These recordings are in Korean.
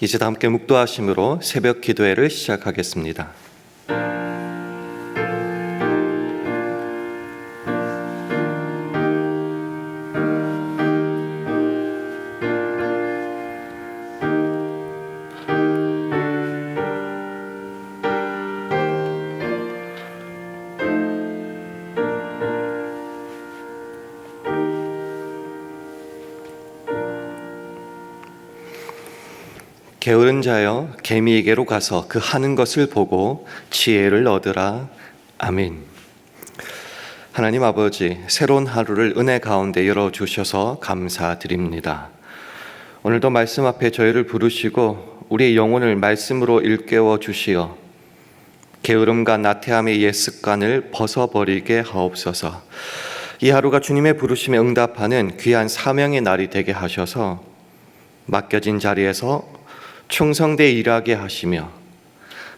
이제 다 함께 묵도하심으로 새벽 기도회를 시작하겠습니다. 게으른 자여 개미에게로 가서 그 하는 것을 보고 지혜를 얻으라. 아멘. 하나님 아버지, 새로운 하루를 은혜 가운데 열어주셔서 감사드립니다. 오늘도 말씀 앞에 저희를 부르시고 우리의 영혼을 말씀으로 일깨워 주시어 게으름과 나태함의 옛 습관을 벗어버리게 하옵소서. 이 하루가 주님의 부르심에 응답하는 귀한 사명의 날이 되게 하셔서 맡겨진 자리에서 충성되어 일하게 하시며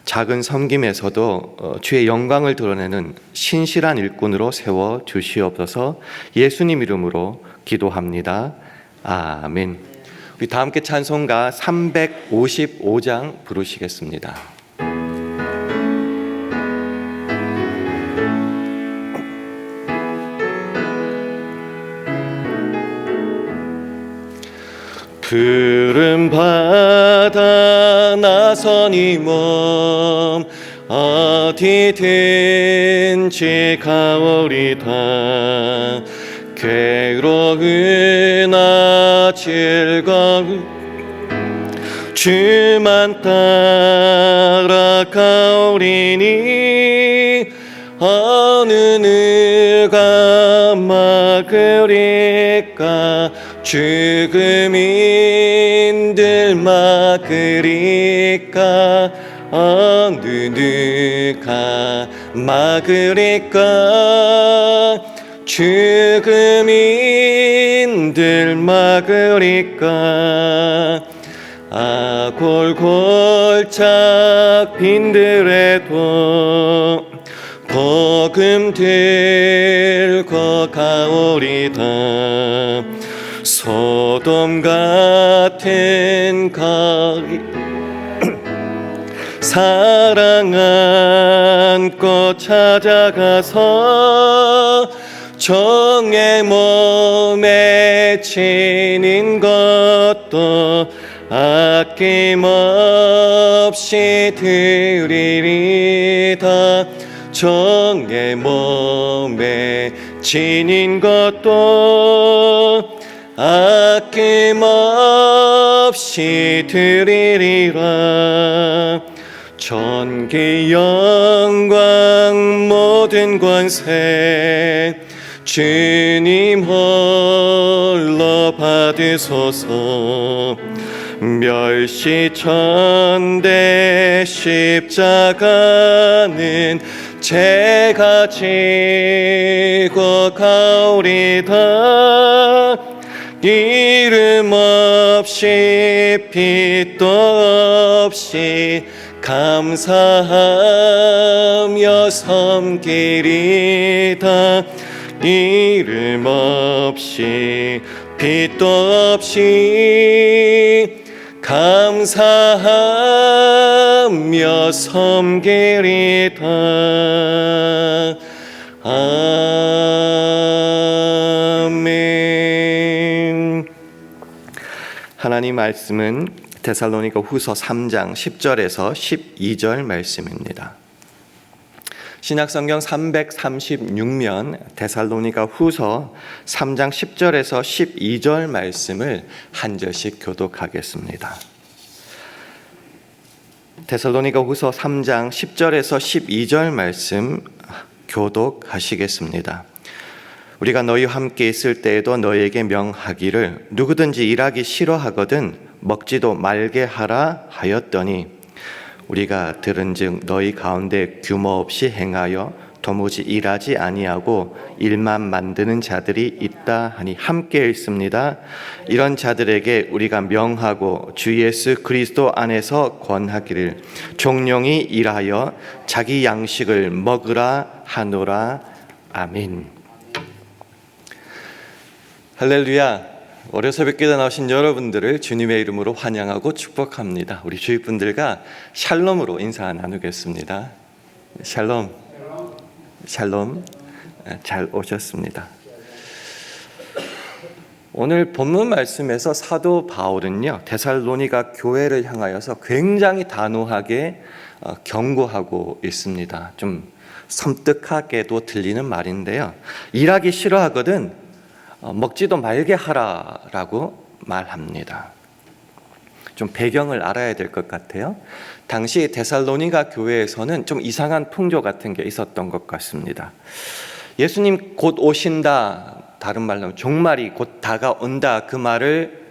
작은 섬김에서도 주의 영광을 드러내는 신실한 일꾼으로 세워 주시옵소서. 예수님 이름으로 기도합니다. 아멘. 우리 다 함께 찬송가 355장 부르시겠습니다. 푸른 바다 나서니 몸 어디든지 가오리다. 괴로우나 즐거운 주만 따라가오리니 어느 누가 막으리까. 죽음인들 막으리까. 어느 누가 막으리까. 죽음인들 막으리까. 골골짝 빈들에도 복음 들고 가오리다. 소돔 같은 거리 사랑 안고 찾아가서 정의 몸에 지닌 것도 아낌없이 드리리다. 정의 몸에 지닌 것도 아낌없이 드리리라. 전기 영광 모든 권세 주님 홀로 받으소서. 멸시천대 십자가는 제가 지고 가오리다. 이름 없이 빛도 없이 감사하며 섬기리다. 이름 없이 빛도 없이 감사하며 섬기리다. 아멘. 하나님 말씀은 데살로니가 후서 3장 10절에서 12절 말씀입니다. 신약성경 336면 데살로니가 후서 3장 10절에서 12절 말씀을 한 절씩 교독하겠습니다. 데살로니가 후서 3장 10절에서 12절 말씀 교독하시겠습니다. 우리가 너희와 함께 있을 때에도 너희에게 명하기를 누구든지 일하기 싫어하거든 먹지도 말게 하라 하였더니 우리가 들은즉 너희 가운데 규모 없이 행하여 도무지 일하지 아니하고 일만 만드는 자들이 있다 하니 함께 있습니다. 이런 자들에게 우리가 명하고 주 예수 그리스도 안에서 권하기를 종용이 일하여 자기 양식을 먹으라 하노라. 아멘. 할렐루야. 월요 새벽기도 나오신 여러분들을 주님의 이름으로 환영하고 축복합니다. 우리 주위 분들과 샬롬으로 인사 나누겠습니다. 샬롬, 샬롬, 잘 오셨습니다. 오늘 본문 말씀에서 사도 바울은요, 데살로니가 교회를 향하여서 굉장히 단호하게 경고하고 있습니다. 좀 섬뜩하게도 들리는 말인데요. 일하기 싫어하거든 먹지도 말게 하라라고 말합니다. 좀 배경을 알아야 될 것 같아요. 당시 데살로니가 교회에서는 좀 이상한 풍조 같은 게 있었던 것 같습니다. 예수님 곧 오신다, 다른 말로 종말이 곧 다가온다, 그 말을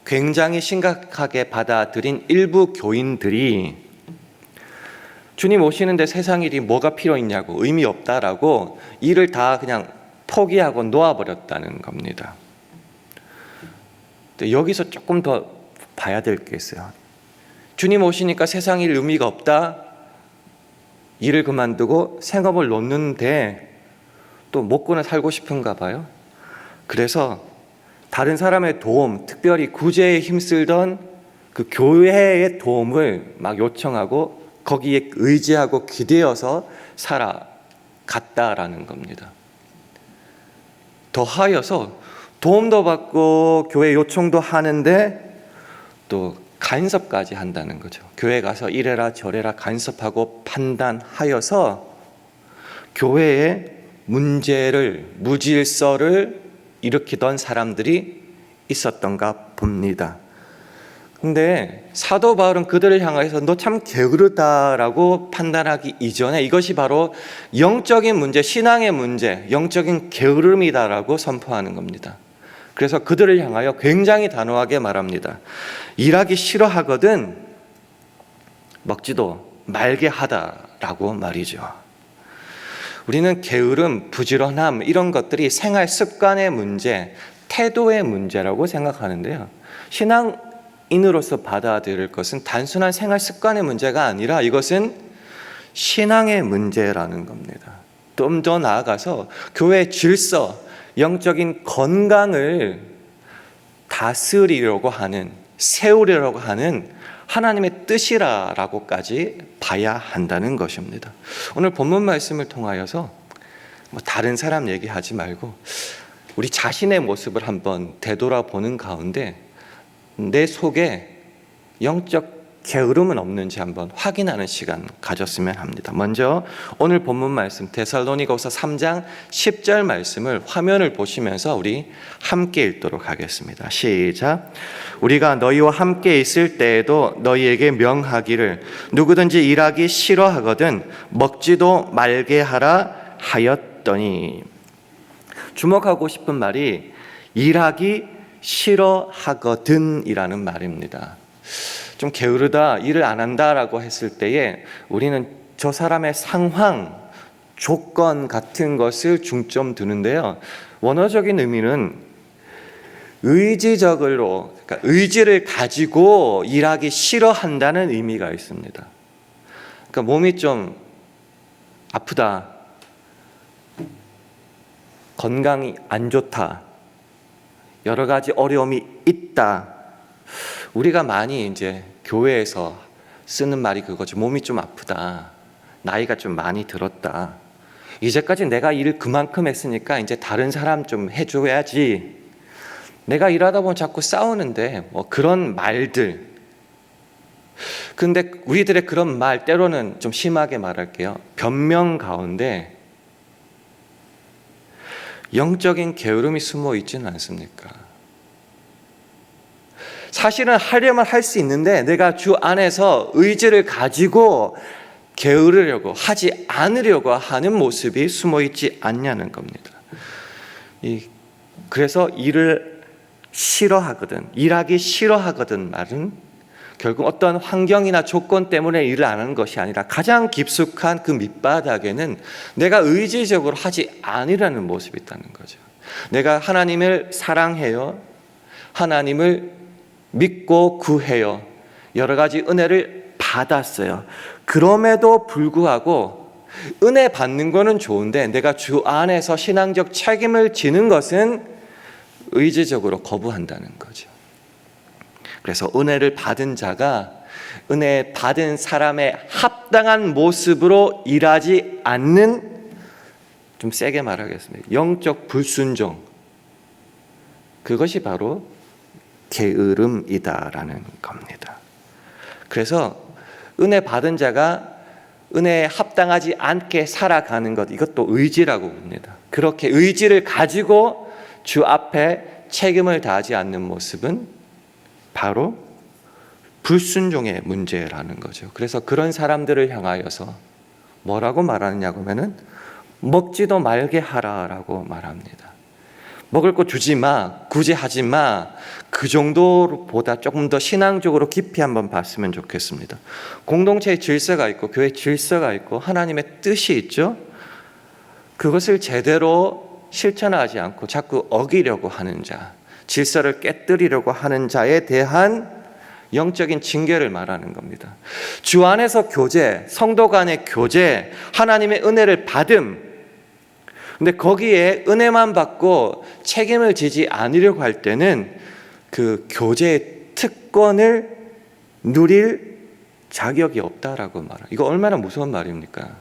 굉장히 심각하게 받아들인 일부 교인들이 주님 오시는데 세상 일이 뭐가 필요 있냐고, 의미 없다라고 일을 다 그냥 포기하고 놓아버렸다는 겁니다. 여기서 조금 더 봐야 될 게 있어요. 주님 오시니까 세상 일 의미가 없다, 일을 그만두고 생업을 놓는데 또 먹고는 살고 싶은가 봐요. 그래서 다른 사람의 도움, 특별히 구제에 힘쓰던 그 교회의 도움을 막 요청하고 거기에 의지하고 기대어서 살아갔다라는 겁니다. 더하여서 도움도 받고 교회 요청도 하는데 또 간섭까지 한다는 거죠. 교회 가서 이래라 저래라 간섭하고 판단하여서 교회의 문제를, 무질서를 일으키던 사람들이 있었던가 봅니다. 근데 사도 바울은 그들을 향해서 너 참 게으르다라고 판단하기 이전에 이것이 바로 영적인 문제, 신앙의 문제, 영적인 게으름이다라고 선포하는 겁니다. 그래서 그들을 향하여 굉장히 단호하게 말합니다. 일하기 싫어하거든 먹지도 말게 하다라고 말이죠. 우리는 게으름, 부지런함 이런 것들이 생활 습관의 문제, 태도의 문제라고 생각하는데요. 신앙인으로서 받아들일 것은 단순한 생활 습관의 문제가 아니라 이것은 신앙의 문제라는 겁니다. 좀 더 나아가서 교회의 질서, 영적인 건강을 다스리려고 하는, 세우려고 하는 하나님의 뜻이라고까지 봐야 한다는 것입니다. 오늘 본문 말씀을 통하여서 다른 사람 얘기하지 말고 우리 자신의 모습을 한번 되돌아보는 가운데 내 속에 영적 게으름은 없는지 한번 확인하는 시간 가졌으면 합니다. 먼저 오늘 본문 말씀 데살로니가후서 3장 10절 말씀을 화면을 보시면서 우리 함께 읽도록 하겠습니다. 시작. 우리가 너희와 함께 있을 때에도 너희에게 명하기를 누구든지 일하기 싫어하거든 먹지도 말게 하라 하였더니. 주목하고 싶은 말이 일하기 싫어하거든 이라는 말입니다. 좀 게으르다, 일을 안 한다라고 했을 때에 우리는 저 사람의 상황, 조건 같은 것을 중점 두는데요. 원어적인 의미는 의지적으로, 그러니까 의지를 가지고 일하기 싫어한다는 의미가 있습니다. 그러니까 몸이 좀 아프다, 건강이 안 좋다, 여러 가지 어려움이 있다. 우리가 많이 이제 교회에서 쓰는 말이 그거죠. 몸이 좀 아프다, 나이가 좀 많이 들었다, 이제까지 내가 일을 그만큼 했으니까 이제 다른 사람 좀 해줘야지, 내가 일하다 보면 자꾸 싸우는데, 뭐 그런 말들. 근데 우리들의 그런 말, 때로는 좀 심하게 말할게요, 변명 가운데 영적인 게으름이 숨어 있지는 않습니까? 사실은 하려면 할 수 있는데 내가 주 안에서 의지를 가지고 게으르려고 하지 않으려고 하는 모습이 숨어 있지 않냐는 겁니다. 그래서 일을 싫어하거든, 일하기 싫어하거든 말은 결국 어떤 환경이나 조건 때문에 일을 안 하는 것이 아니라 가장 깊숙한 그 밑바닥에는 내가 의지적으로 하지 않으려는 모습이 있다는 거죠. 내가 하나님을 사랑해요, 하나님을 믿고 구해요, 여러 가지 은혜를 받았어요. 그럼에도 불구하고 은혜 받는 거는 좋은데 내가 주 안에서 신앙적 책임을 지는 것은 의지적으로 거부한다는 거죠. 그래서 은혜를 받은 자가 은혜 받은 사람의 합당한 모습으로 일하지 않는, 좀 세게 말하겠습니다, 영적 불순종, 그것이 바로 게으름이다라는 겁니다. 그래서 은혜 받은 자가 은혜에 합당하지 않게 살아가는 것, 이것도 의지라고 봅니다. 그렇게 의지를 가지고 주 앞에 책임을 다하지 않는 모습은 바로 불순종의 문제라는 거죠. 그래서 그런 사람들을 향하여서 뭐라고 말하느냐고 하면은 먹지도 말게 하라라고 말합니다. 먹을 거 주지 마, 굳이 하지 마. 그 정도보다 조금 더 신앙적으로 깊이 한번 봤으면 좋겠습니다. 공동체의 질서가 있고 교회의 질서가 있고 하나님의 뜻이 있죠. 그것을 제대로 실천하지 않고 자꾸 어기려고 하는 자, 질서를 깨뜨리려고 하는 자에 대한 영적인 징계를 말하는 겁니다. 주 안에서 교제, 성도 간의 교제, 하나님의 은혜를 받음, 근데 거기에 은혜만 받고 책임을 지지 않으려고 할 때는 그 교제의 특권을 누릴 자격이 없다라고 말해요. 이거 얼마나 무서운 말입니까?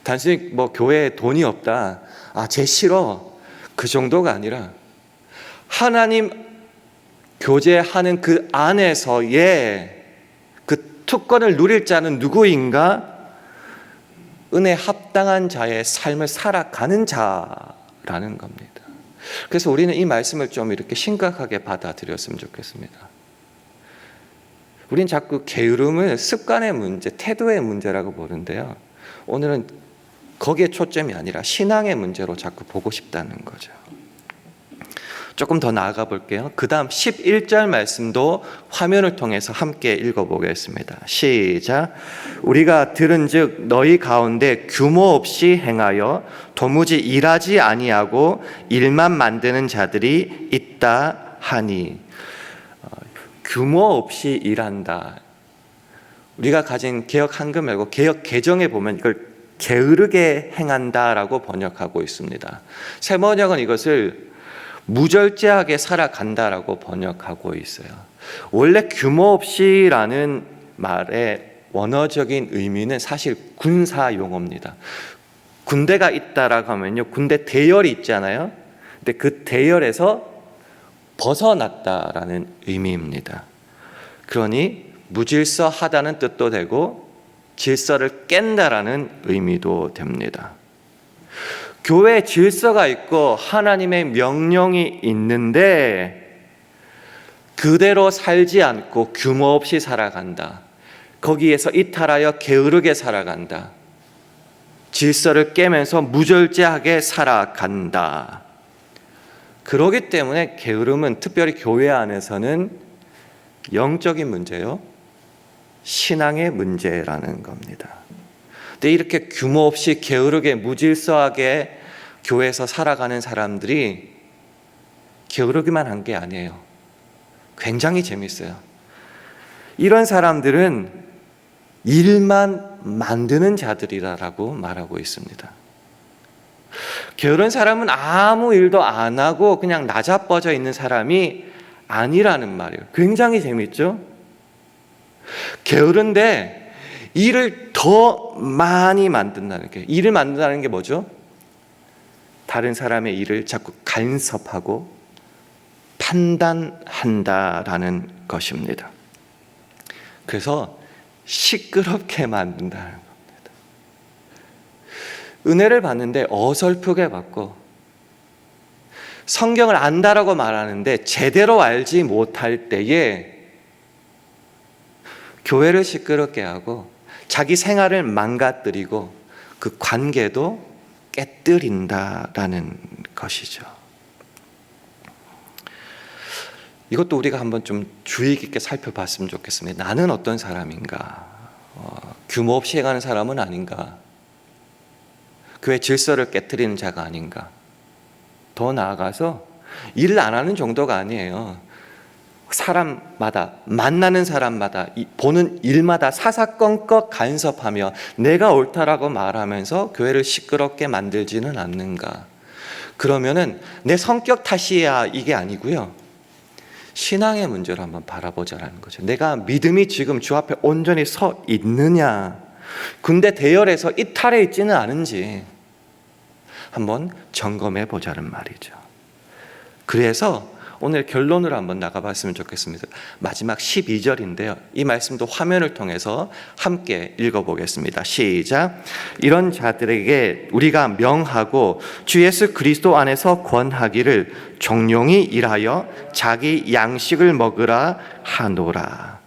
단순히 뭐 교회에 돈이 없다, 쟤 싫어, 그 정도가 아니라 하나님 교제하는 그 안에서의 그 특권을 누릴 자는 누구인가? 은혜 합당한 자의 삶을 살아가는 자라는 겁니다. 그래서 우리는 이 말씀을 좀 이렇게 심각하게 받아들였으면 좋겠습니다. 우린 자꾸 게으름을 습관의 문제, 태도의 문제라고 보는데요. 오늘은 거기에 초점이 아니라 신앙의 문제로 자꾸 보고 싶다는 거죠. 조금 더 나아가 볼게요. 그 다음 11절 말씀도 화면을 통해서 함께 읽어보겠습니다. 시작. 우리가 들은즉 너희 가운데 규모 없이 행하여 도무지 일하지 아니하고 일만 만드는 자들이 있다 하니. 규모 없이 일한다. 우리가 가진 개역 한글 말고 개역 개정에 보면 이걸 게으르게 행한다라고 번역하고 있습니다. 세번역은 이것을 무절제하게 살아간다라고 번역하고 있어요. 원래 규모 없이라는 말의 원어적인 의미는 사실 군사 용어입니다. 군대가 있다라고 하면요, 군대 대열이 있잖아요. 근데 그 대열에서 벗어났다라는 의미입니다. 그러니 무질서하다는 뜻도 되고 질서를 깬다라는 의미도 됩니다. 교회 질서가 있고 하나님의 명령이 있는데 그대로 살지 않고 규모 없이 살아간다. 거기에서 이탈하여 게으르게 살아간다. 질서를 깨면서 무절제하게 살아간다. 그렇기 때문에 게으름은 특별히 교회 안에서는 영적인 문제요, 신앙의 문제라는 겁니다. 근데 이렇게 규모 없이 게으르게 무질서하게 교회에서 살아가는 사람들이 게으르기만 한 게 아니에요. 굉장히 재밌어요. 이런 사람들은 일만 만드는 자들이라고 말하고 있습니다. 게으른 사람은 아무 일도 안 하고 그냥 나자빠져 있는 사람이 아니라는 말이에요. 굉장히 재밌죠? 게으른데 일을 더 많이 만든다는 게, 일을 만든다는 게 뭐죠? 다른 사람의 일을 자꾸 간섭하고 판단한다라는 것입니다. 그래서 시끄럽게 만든다는 겁니다. 은혜를 받는데 어설프게 받고 성경을 안다라고 말하는데 제대로 알지 못할 때에 교회를 시끄럽게 하고 자기 생활을 망가뜨리고 그 관계도 깨뜨린다라는 것이죠. 이것도 우리가 한번 좀 주의 깊게 살펴봤으면 좋겠습니다. 나는 어떤 사람인가? 규모 없이 해가는 사람은 아닌가? 교회 질서를 깨뜨리는 자가 아닌가? 더 나아가서 일을 안 하는 정도가 아니에요. 사람마다, 만나는 사람마다, 보는 일마다 사사건건 간섭하며 내가 옳다라고 말하면서 교회를 시끄럽게 만들지는 않는가? 그러면은 내 성격 탓이야 이게 아니고요. 신앙의 문제로 한번 바라보자라는 거죠. 내가 믿음이 지금 주 앞에 온전히 서 있느냐, 근데 대열에서 이탈해 있지는 않은지 한번 점검해 보자는 말이죠. 그래서 오늘 결론으로 한번 나가봤으면 좋겠습니다. 마지막 12절인데요. 이 말씀도 화면을 통해서 함께 읽어보겠습니다. 시작. 이런 자들에게 우리가 명하고 주 예수 그리스도 안에서 권하기를 종용이 일하여 자기 양식을 먹으라 하노라.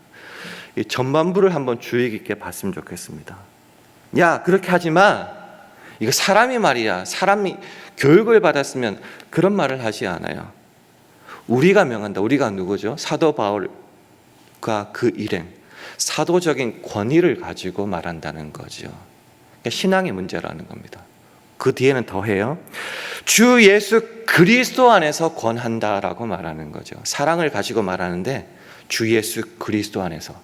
이 전반부를 한번 주의 깊게 봤으면 좋겠습니다. 야, 그렇게 하지 마. 이거 사람이 말이야. 사람이 교육을 받았으면 그런 말을 하지 않아요. 우리가 명한다. 우리가 누구죠? 사도 바울과 그 일행, 사도적인 권위를 가지고 말한다는 거죠. 그러니까 신앙의 문제라는 겁니다. 그 뒤에는 더해요. 주 예수 그리스도 안에서 권한다라고 말하는 거죠. 사랑을 가지고 말하는데 주 예수 그리스도 안에서.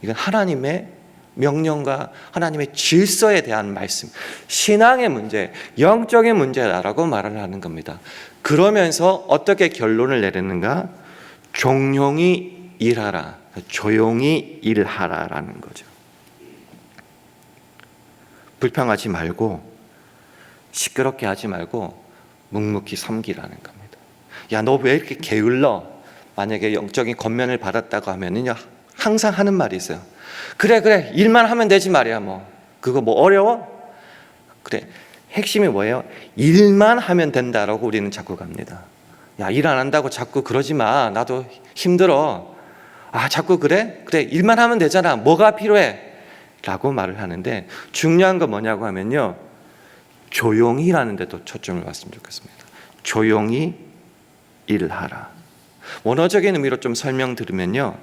이건 하나님의 명령과 하나님의 질서에 대한 말씀, 신앙의 문제, 영적인 문제라고 말을 하는 겁니다. 그러면서 어떻게 결론을 내리는가? 종용이 일하라, 조용히 일하라라는 거죠. 불평하지 말고 시끄럽게 하지 말고 묵묵히 섬기라는 겁니다. 야, 너 왜 이렇게 게을러? 만약에 영적인 권면을 받았다고 하면은요, 항상 하는 말이 있어요. 그래 일만 하면 되지 말이야. 뭐 그거 뭐 어려워? 그래, 핵심이 뭐예요? 일만 하면 된다라고 우리는 자꾸 갑니다. 야, 일 안 한다고 자꾸 그러지 마. 나도 힘들어. 아, 자꾸 그래? 일만 하면 되잖아. 뭐가 필요해? 라고 말을 하는데, 중요한 건 뭐냐고 하면요, 조용히 일하는 데도 초점을 봤으면 좋겠습니다. 조용히 일하라. 원어적인 의미로 좀 설명드리면요,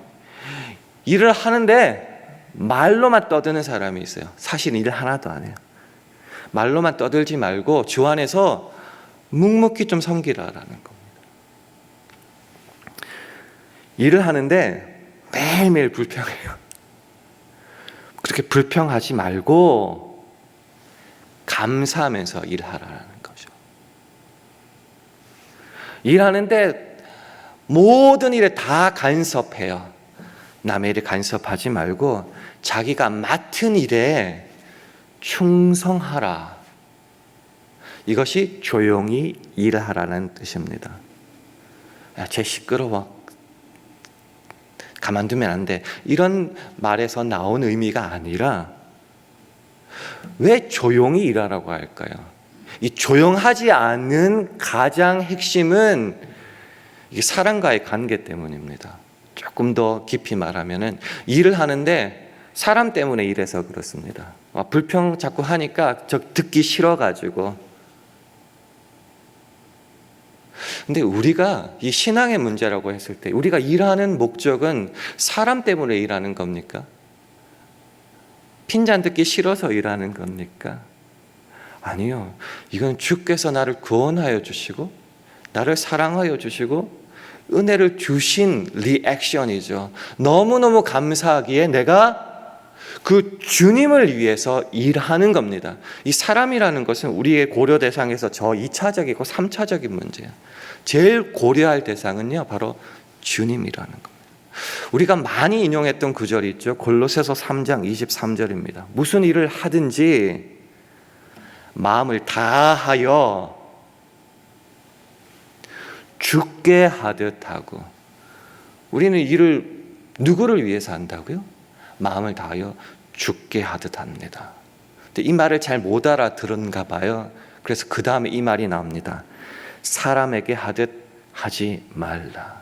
일을 하는데 말로만 떠드는 사람이 있어요. 사실 일 하나도 안 해요. 말로만 떠들지 말고 주 안에서 묵묵히 좀 섬기라라는 겁니다. 일을 하는데 매일매일 불평해요. 그렇게 불평하지 말고 감사하면서 일하라는 거죠. 일하는데 모든 일에 다 간섭해요. 남의 일에 간섭하지 말고 자기가 맡은 일에 충성하라. 이것이 조용히 일하라는 뜻입니다. 야, 쟤 시끄러워. 가만두면 안 돼. 이런 말에서 나온 의미가 아니라, 왜 조용히 일하라고 할까요? 이 조용하지 않은 가장 핵심은 이게 사람과의 관계 때문입니다. 조금 더 깊이 말하면은, 일을 하는데 사람 때문에 일해서 그렇습니다. 불평 자꾸 하니까 저 듣기 싫어가지고. 근데 우리가 이 신앙의 문제라고 했을 때 우리가 일하는 목적은 사람 때문에 일하는 겁니까? 핀잔 듣기 싫어서 일하는 겁니까? 아니요. 이건 주께서 나를 구원하여 주시고 나를 사랑하여 주시고 은혜를 주신 리액션이죠. 너무너무 감사하기에 내가 그 주님을 위해서 일하는 겁니다. 이 사람이라는 것은 우리의 고려 대상에서 저 2차적이고 3차적인 문제예요. 제일 고려할 대상은요, 바로 주님이라는 겁니다. 우리가 많이 인용했던 구절이 있죠. 골로새서 3장 23절입니다. 무슨 일을 하든지 마음을 다하여 죽게 하듯 하고. 우리는 일을 누구를 위해서 한다고요? 마음을 다하여 죽게 하듯 합니다. 근데 이 말을 잘 못 알아들은가 봐요. 그래서 그 다음에 이 말이 나옵니다. 사람에게 하듯 하지 말라.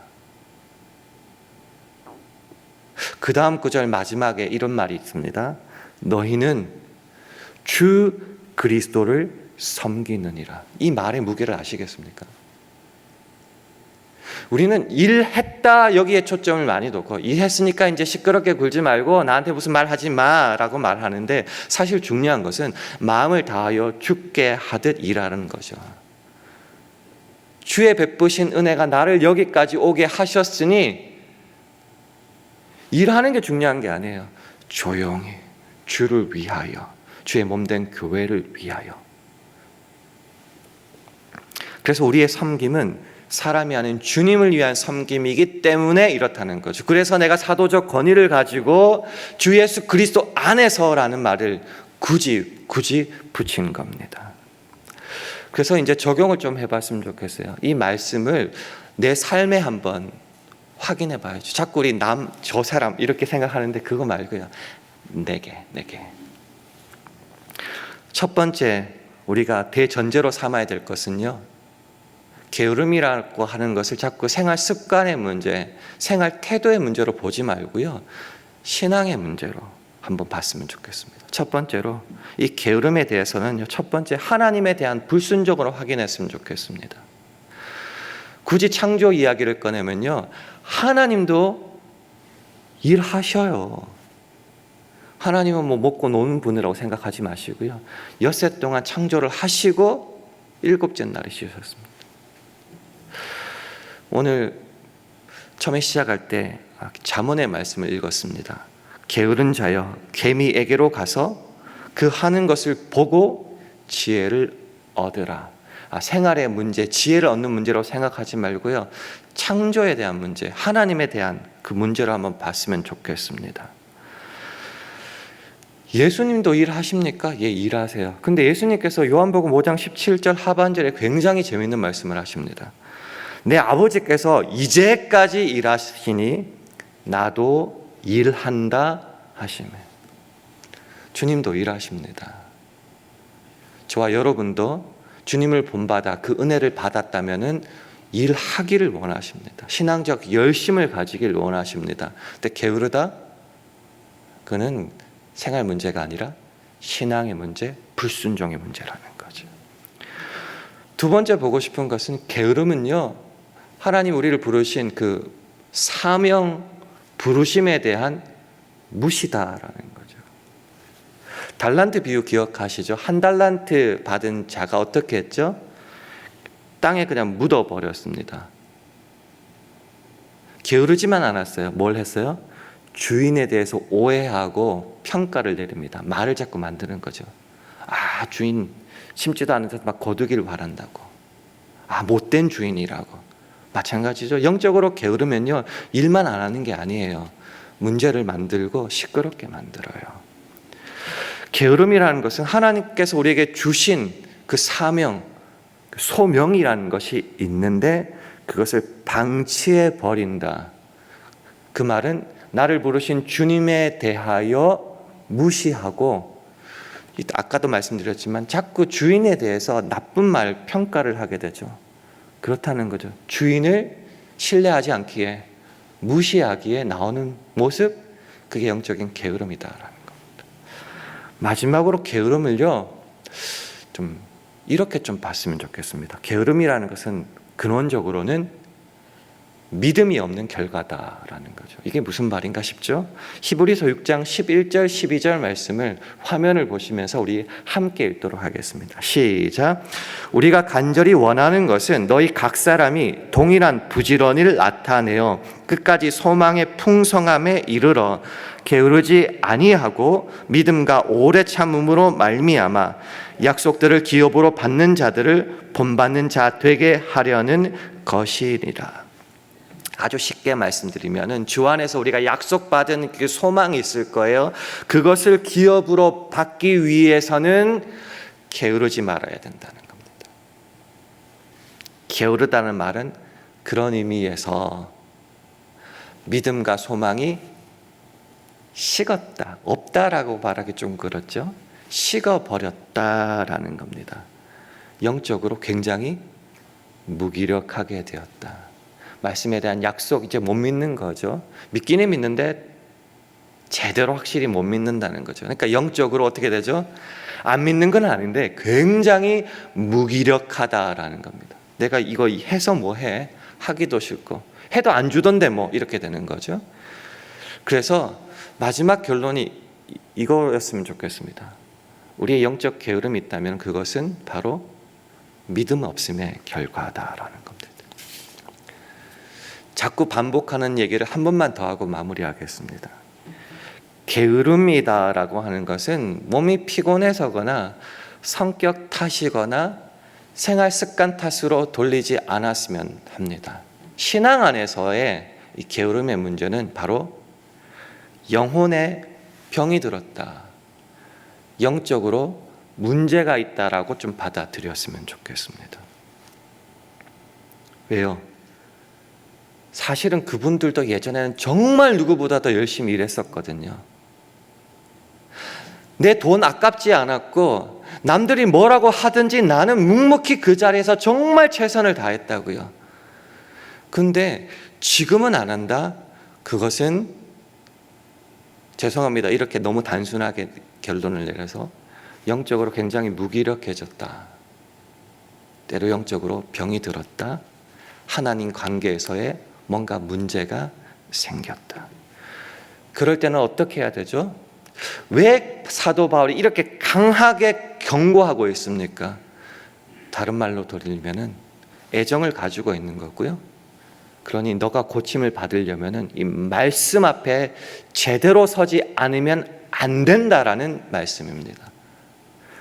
그 다음 구절 마지막에 이런 말이 있습니다. 너희는 주 그리스도를 섬기느니라. 이 말의 무게를 아시겠습니까? 우리는 일했다 여기에 초점을 많이 놓고, 일했으니까 이제 시끄럽게 굴지 말고 나한테 무슨 말 하지 마라고 말하는데, 사실 중요한 것은 마음을 다하여 죽게 하듯 일하는 거죠. 주의 베푸신 은혜가 나를 여기까지 오게 하셨으니 일하는 게 중요한 게 아니에요. 조용히 주를 위하여, 주의 몸된 교회를 위하여. 그래서 우리의 섬김은 사람이 아닌 주님을 위한 섬김이기 때문에 이렇다는 거죠. 그래서 내가 사도적 권위를 가지고 주 예수 그리스도 안에서라는 말을 굳이 붙인 겁니다. 그래서 이제 적용을 좀 해봤으면 좋겠어요. 이 말씀을 내 삶에 한번 확인해 봐야죠. 자꾸 우리 저 사람 이렇게 생각하는데 그거 말고요. 내게. 첫 번째 우리가 대전제로 삼아야 될 것은요, 게으름이라고 하는 것을 자꾸 생활 습관의 문제, 생활 태도의 문제로 보지 말고요, 신앙의 문제로 한번 봤으면 좋겠습니다. 첫 번째로 이 게으름에 대해서는 첫 번째 하나님에 대한 불순종으로 확인했으면 좋겠습니다. 굳이 창조 이야기를 꺼내면요, 하나님도 일하셔요. 하나님은 뭐 먹고 노는 분이라고 생각하지 마시고요, 엿새 동안 창조를 하시고 일곱째 날에 쉬셨습니다. 오늘 처음에 시작할 때 잠언의 말씀을 읽었습니다. 게으른 자여 개미에게로 가서 그 하는 것을 보고 지혜를 얻으라. 생활의 문제, 지혜를 얻는 문제로 생각하지 말고요, 창조에 대한 문제, 하나님에 대한 그 문제를 한번 봤으면 좋겠습니다. 예수님도 일하십니까? 예, 일하세요. 근데 예수님께서 요한복음 5장 17절 하반절에 굉장히 재미있는 말씀을 하십니다. 내 아버지께서 이제까지 일하시니 나도 일한다 하시며, 주님도 일하십니다. 저와 여러분도 주님을 본받아 그 은혜를 받았다면은 일하기를 원하십니다. 신앙적 열심을 가지길 원하십니다. 근데 게으르다? 그는 생활 문제가 아니라 신앙의 문제, 불순종의 문제라는 거죠. 두 번째 보고 싶은 것은, 게으름은요, 하나님 우리를 부르신 그 사명 부르심에 대한 무시다라는 거죠. 달란트 비유 기억하시죠? 한 달란트 받은 자가 어떻게 했죠? 땅에 그냥 묻어버렸습니다. 게으르지만 않았어요. 뭘 했어요? 주인에 대해서 오해하고 평가를 내립니다. 말을 자꾸 만드는 거죠. 주인 심지도 않은 데서 막 거두기를 바란다고. 못된 주인이라고. 마찬가지죠. 영적으로 게으르면요, 일만 안 하는 게 아니에요. 문제를 만들고 시끄럽게 만들어요. 게으름이라는 것은 하나님께서 우리에게 주신 그 사명, 소명이라는 것이 있는데 그것을 방치해 버린다. 그 말은 나를 부르신 주님에 대하여 무시하고, 아까도 말씀드렸지만 자꾸 주인에 대해서 나쁜 말, 평가를 하게 되죠. 그렇다는 거죠. 주인을 신뢰하지 않기에, 무시하기에 나오는 모습, 그게 영적인 게으름이다라는 겁니다. 마지막으로 게으름을요, 좀 이렇게 좀 봤으면 좋겠습니다. 게으름이라는 것은 근원적으로는 믿음이 없는 결과다라는 거죠. 이게 무슨 말인가 싶죠? 히브리서 6장 11절 12절 말씀을 화면을 보시면서 우리 함께 읽도록 하겠습니다. 시작. 우리가 간절히 원하는 것은 너희 각 사람이 동일한 부지런히를 나타내어 끝까지 소망의 풍성함에 이르러 게으르지 아니하고 믿음과 오래 참음으로 말미암아 약속들을 기업으로 받는 자들을 본받는 자 되게 하려는 것이니라. 아주 쉽게 말씀드리면은 주 안에서 우리가 약속받은 그 소망이 있을 거예요. 그것을 기업으로 받기 위해서는 게으르지 말아야 된다는 겁니다. 게으르다는 말은 그런 의미에서 믿음과 소망이 식었다, 없다라고 말하기 좀 그렇죠. 식어버렸다라는 겁니다. 영적으로 굉장히 무기력하게 되었다. 말씀에 대한 약속 이제 못 믿는 거죠. 믿기는 믿는데 제대로 확실히 못 믿는다는 거죠. 그러니까 영적으로 어떻게 되죠? 안 믿는 건 아닌데 굉장히 무기력하다라는 겁니다. 내가 이거 해서 뭐 해? 하기도 싫고 해도 안 주던데 뭐 이렇게 되는 거죠. 그래서 마지막 결론이 이거였으면 좋겠습니다. 우리의 영적 게으름이 있다면 그것은 바로 믿음 없음의 결과다라는 겁니다. 자꾸 반복하는 얘기를 한 번만 더 하고 마무리하겠습니다. 게으름이다라고 하는 것은 몸이 피곤해서거나 성격 탓이거나 생활 습관 탓으로 돌리지 않았으면 합니다. 신앙 안에서의 이 게으름의 문제는 바로 영혼에 병이 들었다, 영적으로 문제가 있다라고 좀 받아들였으면 좋겠습니다. 왜요? 사실은 그분들도 예전에는 정말 누구보다 더 열심히 일했었거든요. 내 돈 아깝지 않았고 남들이 뭐라고 하든지 나는 묵묵히 그 자리에서 정말 최선을 다했다고요. 근데 지금은 안 한다? 그것은 죄송합니다. 이렇게 너무 단순하게 결론을 내려서 영적으로 굉장히 무기력해졌다, 때로 영적으로 병이 들었다, 하나님 관계에서의 뭔가 문제가 생겼다. 그럴 때는 어떻게 해야 되죠? 왜 사도 바울이 이렇게 강하게 경고하고 있습니까? 다른 말로 돌리면은 애정을 가지고 있는 거고요. 그러니 너가 고침을 받으려면은 이 말씀 앞에 제대로 서지 않으면 안 된다라는 말씀입니다.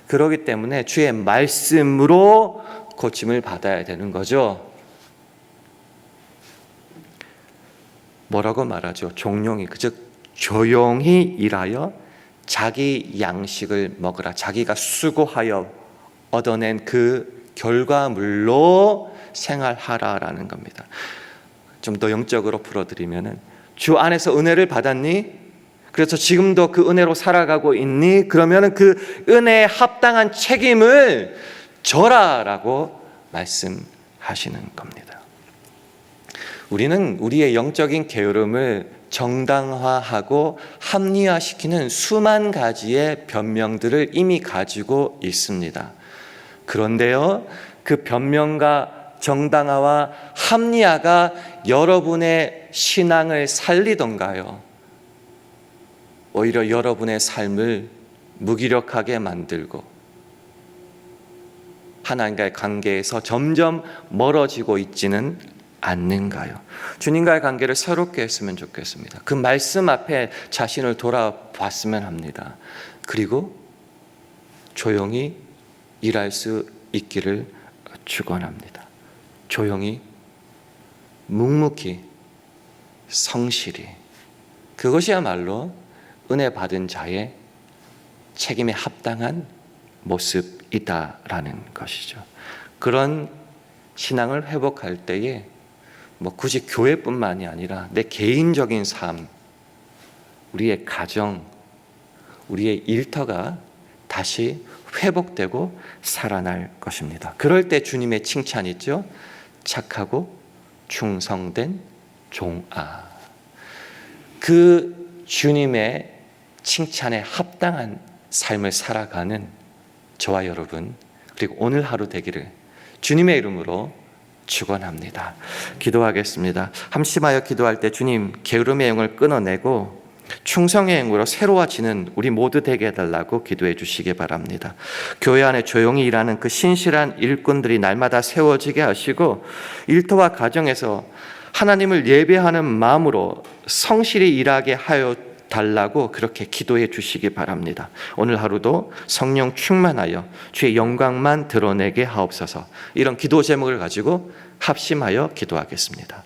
그렇기 때문에 주의 말씀으로 고침을 받아야 되는 거죠. 뭐라고 말하죠? 종용이, 즉 조용히 일하여 자기 양식을 먹으라. 자기가 수고하여 얻어낸 그 결과물로 생활하라라는 겁니다. 좀 더 영적으로 풀어드리면은, 주 안에서 은혜를 받았니? 그래서 지금도 그 은혜로 살아가고 있니? 그러면은 그 은혜에 합당한 책임을 져라라고 말씀하시는 겁니다. 우리는 우리의 영적인 게으름을 정당화하고 합리화시키는 수만 가지의 변명들을 이미 가지고 있습니다. 그런데요, 그 변명과 정당화와 합리화가 여러분의 신앙을 살리던가요? 오히려 여러분의 삶을 무기력하게 만들고 하나님과의 관계에서 점점 멀어지고 있지는 않는가요? 주님과의 관계를 새롭게 했으면 좋겠습니다. 그 말씀 앞에 자신을 돌아봤으면 합니다. 그리고 조용히 일할 수 있기를 축원합니다. 조용히, 묵묵히, 성실히, 그것이야말로 은혜 받은 자의 책임에 합당한 모습이다라는 것이죠. 그런 신앙을 회복할 때에 굳이 교회뿐만이 아니라 내 개인적인 삶, 우리의 가정, 우리의 일터가 다시 회복되고 살아날 것입니다. 그럴 때 주님의 칭찬이 있죠. 착하고 충성된 종아. 그 주님의 칭찬에 합당한 삶을 살아가는 저와 여러분, 그리고 오늘 하루 되기를 주님의 이름으로 축원합니다. 기도하겠습니다. 함심하여 기도할 때 주님, 게으름의 영을 끊어내고 충성의 영으로 새로워지는 우리 모두 되게 해달라고 기도해 주시기 바랍니다. 교회 안에 조용히 일하는 그 신실한 일꾼들이 날마다 세워지게 하시고, 일터와 가정에서 하나님을 예배하는 마음으로 성실히 일하게 하여 달라고 그렇게 기도해 주시기 바랍니다. 오늘 하루도 성령 충만하여 주의 영광만 드러내게 하옵소서. 이런 기도 제목을 가지고 합심하여 기도하겠습니다.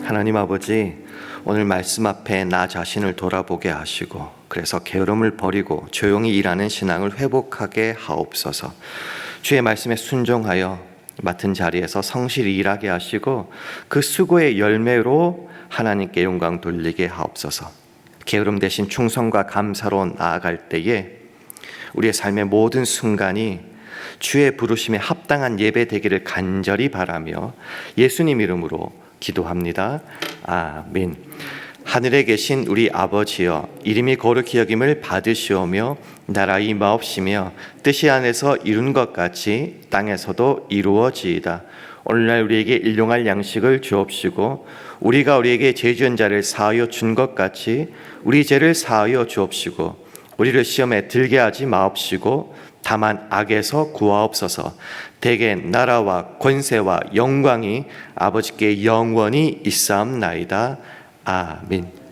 하나님 아버지, 오늘 말씀 앞에 나 자신을 돌아보게 하시고, 그래서 게으름을 버리고 조용히 일하는 신앙을 회복하게 하옵소서. 주의 말씀에 순종하여 맡은 자리에서 성실히 일하게 하시고, 그 수고의 열매로 하나님께 영광 돌리게 하옵소서. 게으름 대신 충성과 감사로 나아갈 때에 우리의 삶의 모든 순간이 주의 부르심에 합당한 예배 되기를 간절히 바라며 예수님 이름으로 기도합니다. 아멘. 하늘에 계신 우리 아버지여, 이름이 거룩히 여김을 받으시오며 나라 임하옵시며 뜻이 하늘에서 이룬 것 같이 땅에서도 이루어지이다. 오늘날 우리에게 일용할 양식을 주옵시고 우리가 우리에게 죄 지은 자를 사하여 준 것 같이 우리 죄를 사하여 주옵시고 우리를 시험에 들게 하지 마옵시고 다만 악에서 구하옵소서. 대개 나라와 권세와 영광이 아버지께 영원히 있사옵나이다. 아멘.